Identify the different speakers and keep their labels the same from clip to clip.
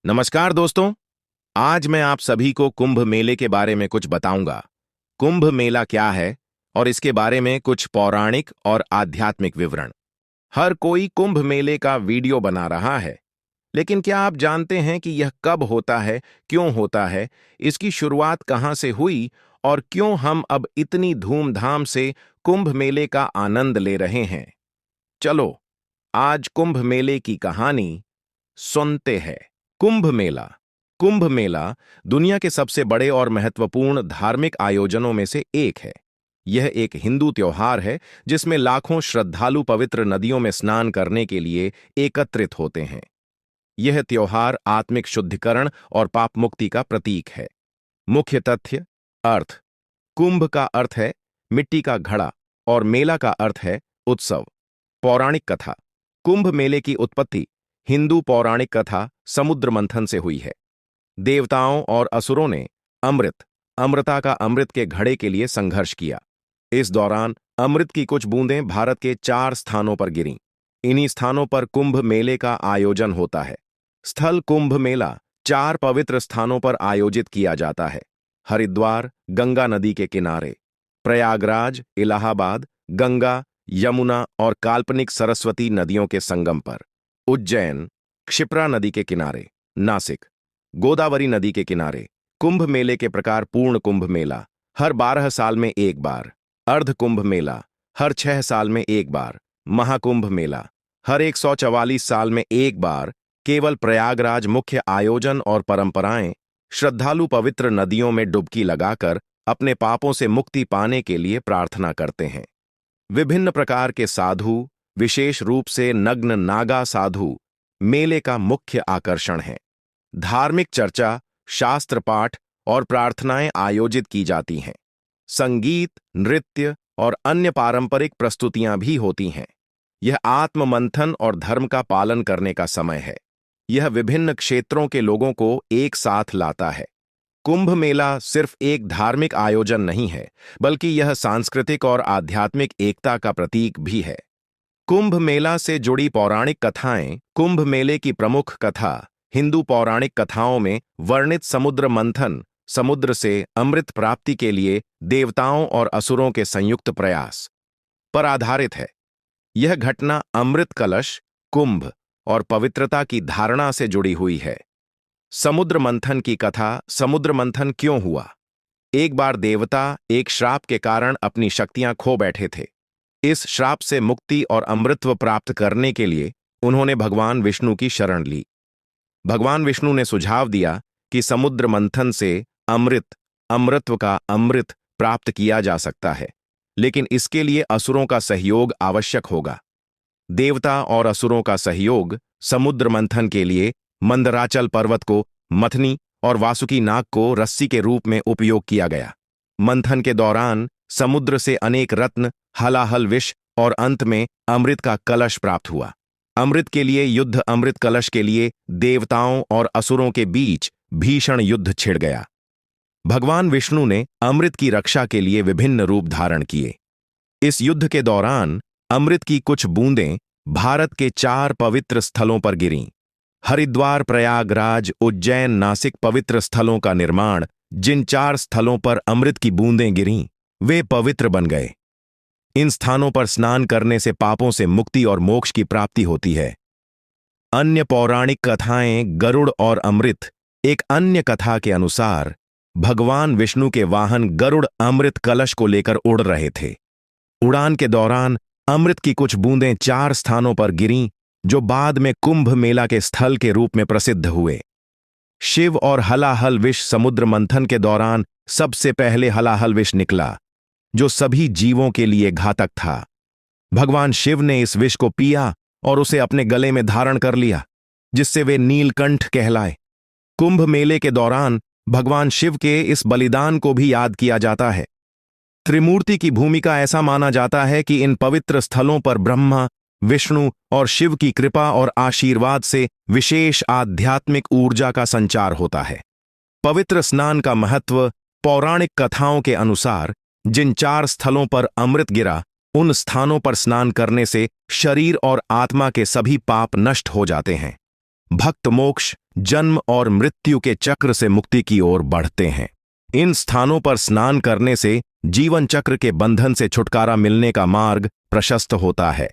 Speaker 1: नमस्कार दोस्तों। आज मैं आप सभी को कुंभ मेले के बारे में कुछ बताऊंगा। कुंभ मेला क्या है और इसके बारे में कुछ पौराणिक और आध्यात्मिक विवरण। हर कोई कुंभ मेले का वीडियो बना रहा है, लेकिन क्या आप जानते हैं कि यह कब होता है, क्यों होता है, इसकी शुरुआत कहां से हुई और क्यों हम अब इतनी धूमधाम से कुंभ मेले का आनंद ले रहे हैं? चलो, आज कुंभ मेले की कहानी सुनते हैं। कुंभ मेला। कुंभ मेला दुनिया के सबसे बड़े और महत्वपूर्ण धार्मिक आयोजनों में से एक है। यह एक हिंदू त्योहार है जिसमें लाखों श्रद्धालु पवित्र नदियों में स्नान करने के लिए एकत्रित होते हैं। यह त्योहार आत्मिक शुद्धिकरण और पाप मुक्ति का प्रतीक है। मुख्य तथ्य। अर्थ। कुंभ का अर्थ है मिट्टी का घड़ा और मेला का अर्थ है उत्सव। पौराणिक कथा। कुंभ मेले की उत्पत्ति हिंदू पौराणिक कथा समुद्र मंथन से हुई है। देवताओं और असुरों ने अमृता का अमृत के घड़े के लिए संघर्ष किया। इस दौरान अमृत की कुछ बूंदें भारत के 4 स्थानों पर गिरीं। इन्हीं स्थानों पर कुंभ मेले का आयोजन होता है। स्थल। कुंभ मेला 4 पवित्र स्थानों पर आयोजित किया जाता है। हरिद्वार, गंगा नदी के किनारे। प्रयागराज, इलाहाबाद, गंगा, यमुना और काल्पनिक सरस्वती नदियों के संगम पर। उज्जैन, क्षिप्रा नदी के किनारे। नासिक, गोदावरी नदी के किनारे। कुंभ मेले के प्रकार। पूर्ण कुंभ मेला हर 12 साल में एक बार। अर्ध कुंभ मेला हर 6 साल में एक बार। महाकुंभ मेला हर 144 साल में एक बार। केवल प्रयागराज मुख्य आयोजन और परंपराएं। श्रद्धालु पवित्र नदियों में डुबकी लगाकर अपने पापों से मुक्ति पाने के लिए प्रार्थना करते हैं। विभिन्न प्रकार के साधु, विशेष रूप से नग्न नागा साधु मेले का मुख्य आकर्षण हैं। धार्मिक चर्चा, शास्त्र पाठ और प्रार्थनाएं आयोजित की जाती हैं। संगीत, नृत्य और अन्य पारंपरिक प्रस्तुतियां भी होती हैं। यह आत्म मंथन और धर्म का पालन करने का समय है। यह विभिन्न क्षेत्रों के लोगों को एक साथ लाता है। कुंभ मेला सिर्फ एक धार्मिक आयोजन नहीं है, बल्कि यह सांस्कृतिक और आध्यात्मिक एकता का प्रतीक भी है। कुंभ मेला से जुड़ी पौराणिक कथाएं। कुंभ मेले की प्रमुख कथा हिंदू पौराणिक कथाओं में वर्णित समुद्र मंथन, समुद्र से अमृत प्राप्ति के लिए देवताओं और असुरों के संयुक्त प्रयास पर आधारित है। यह घटना अमृत कलश, कुंभ और पवित्रता की धारणा से जुड़ी हुई है। समुद्र मंथन की कथा। समुद्र मंथन क्यों हुआ? एक बार देवता एक श्राप के कारण अपनी शक्तियां खो बैठे थे। इस श्राप से मुक्ति और अमृतत्व प्राप्त करने के लिए उन्होंने भगवान विष्णु की शरण ली। भगवान विष्णु ने सुझाव दिया कि समुद्र मंथन से अमृतत्व का अमृत प्राप्त किया जा सकता है, लेकिन इसके लिए असुरों का सहयोग आवश्यक होगा। देवता और असुरों का सहयोग। समुद्र मंथन के लिए मंदराचल पर्वत को मथनी और वासुकी नाग को रस्सी के रूप में उपयोग किया गया। मंथन के दौरान समुद्र से अनेक रत्न, हलाहल विष और अंत में अमृत का कलश प्राप्त हुआ। अमृत के लिए युद्ध। अमृत कलश के लिए देवताओं और असुरों के बीच भीषण युद्ध छिड़ गया। भगवान विष्णु ने अमृत की रक्षा के लिए विभिन्न रूप धारण किए। इस युद्ध के दौरान अमृत की कुछ बूंदें भारत के 4 पवित्र स्थलों पर गिरीं। हरिद्वार, प्रयागराज, उज्जैन, नासिक पवित्र स्थलों का निर्माण। जिन 4 स्थलों पर अमृत की बूंदें गिरीं, वे पवित्र बन गए। इन स्थानों पर स्नान करने से पापों से मुक्ति और मोक्ष की प्राप्ति होती है। अन्य पौराणिक कथाएं। गरुड़ और अमृत। एक अन्य कथा के अनुसार भगवान विष्णु के वाहन गरुड़ अमृत कलश को लेकर उड़ रहे थे। उड़ान के दौरान अमृत की कुछ बूंदें 4 स्थानों पर गिरीं, जो बाद में कुंभ मेला के स्थल के रूप में प्रसिद्ध हुए। शिव और हलाहल विष। समुद्र मंथन के दौरान सबसे पहले हलाहल विष निकला, जो सभी जीवों के लिए घातक था। भगवान शिव ने इस विष को पिया और उसे अपने गले में धारण कर लिया, जिससे वे नीलकंठ कहलाए। कुंभ मेले के दौरान भगवान शिव के इस बलिदान को भी याद किया जाता है। त्रिमूर्ति की भूमिका। ऐसा माना जाता है कि इन पवित्र स्थलों पर ब्रह्मा, विष्णु और शिव की कृपा और आशीर्वाद से विशेष आध्यात्मिक ऊर्जा का संचार होता है। पवित्र स्नान का महत्व। पौराणिक कथाओं के अनुसार जिन 4 स्थलों पर अमृत गिरा, उन स्थानों पर स्नान करने से शरीर और आत्मा के सभी पाप नष्ट हो जाते हैं। भक्त मोक्ष, जन्म और मृत्यु के चक्र से मुक्ति की ओर बढ़ते हैं। इन स्थानों पर स्नान करने से जीवन चक्र के बंधन से छुटकारा मिलने का मार्ग प्रशस्त होता है।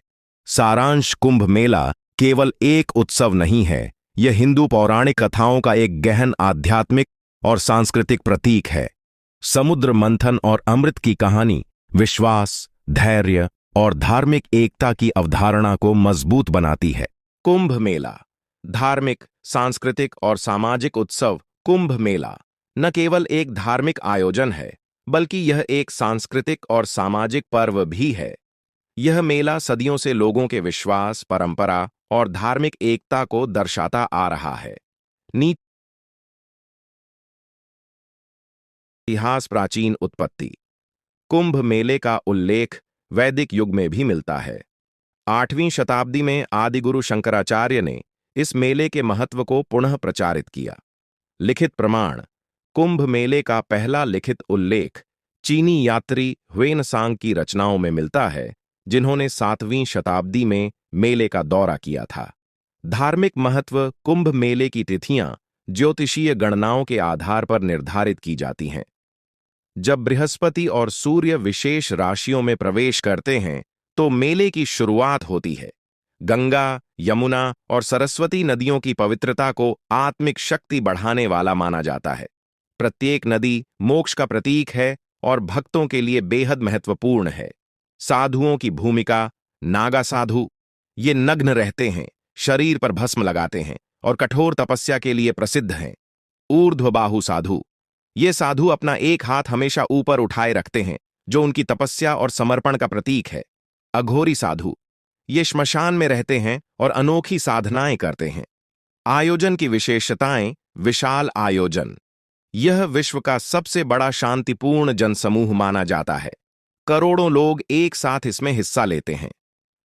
Speaker 1: सारांश, कुंभ मेला केवल एक उत्सव नहीं है, यह हिंदू पौराणिक कथाओं का एक गहन आध्यात्मिक और सांस्कृतिक प्रतीक है। समुद्र मंथन और अमृत की कहानी विश्वास, धैर्य और धार्मिक एकता की अवधारणा को मजबूत बनाती है। कुंभ मेला धार्मिक, सांस्कृतिक और सामाजिक उत्सव। कुंभ मेला न केवल एक धार्मिक आयोजन है, बल्कि यह एक सांस्कृतिक और सामाजिक पर्व भी है। यह मेला सदियों से लोगों के विश्वास, परंपरा और धार्मिक एकता को दर्शाता आ रहा है। नीति इतिहास, प्राचीन उत्पत्ति। कुंभ मेले का उल्लेख वैदिक युग में भी मिलता है। 8वीं शताब्दी में आदिगुरु शंकराचार्य ने इस मेले के महत्व को पुनः प्रचारित किया। लिखित प्रमाण। कुंभ मेले का पहला लिखित उल्लेख चीनी यात्री ह्वेनसांग की रचनाओं में मिलता है, जिन्होंने 7वीं शताब्दी में मेले का दौरा किया था। धार्मिक महत्व। कुंभ मेले की तिथियां ज्योतिषीय गणनाओं के आधार पर निर्धारित की जाती हैं। जब बृहस्पति और सूर्य विशेष राशियों में प्रवेश करते हैं तो मेले की शुरुआत होती है। गंगा, यमुना और सरस्वती नदियों की पवित्रता को आत्मिक शक्ति बढ़ाने वाला माना जाता है। प्रत्येक नदी मोक्ष का प्रतीक है और भक्तों के लिए बेहद महत्वपूर्ण है। साधुओं की भूमिका। नागा साधु ये नग्न रहते हैं, शरीर पर भस्म लगाते हैं और कठोर तपस्या के लिए प्रसिद्ध हैं। ऊर्ध्वबाहु साधु ये साधु अपना एक हाथ हमेशा ऊपर उठाए रखते हैं, जो उनकी तपस्या और समर्पण का प्रतीक है। अघोरी साधु ये श्मशान में रहते हैं और अनोखी साधनाएं करते हैं। आयोजन की विशेषताएं। विशाल आयोजन। यह विश्व का सबसे बड़ा शांतिपूर्ण जनसमूह माना जाता है। करोड़ों लोग एक साथ इसमें हिस्सा लेते हैं।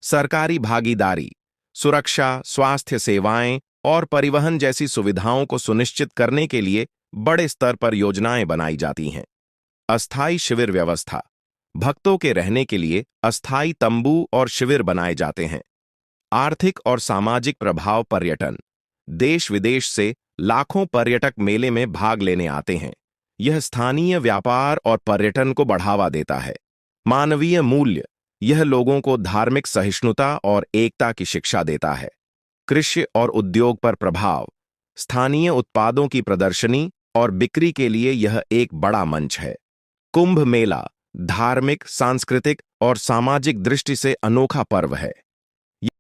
Speaker 1: सरकारी भागीदारी। सुरक्षा, स्वास्थ्य सेवाएं और परिवहन जैसी सुविधाओं को सुनिश्चित करने के लिए बड़े स्तर पर योजनाएं बनाई जाती हैं। अस्थायी शिविर व्यवस्था। भक्तों के रहने के लिए अस्थायी तंबू और शिविर बनाए जाते हैं। आर्थिक और सामाजिक प्रभाव। पर्यटन। देश विदेश से लाखों पर्यटक मेले में भाग लेने आते हैं। यह स्थानीय व्यापार और पर्यटन को बढ़ावा देता है। मानवीय मूल्य। यह लोगों को धार्मिक सहिष्णुता और एकता की शिक्षा देता है। कृषि और उद्योग पर प्रभाव। स्थानीय उत्पादों की प्रदर्शनी और बिक्री के लिए यह एक बड़ा मंच है। कुंभ मेला धार्मिक, सांस्कृतिक और सामाजिक दृष्टि से अनोखा पर्व है।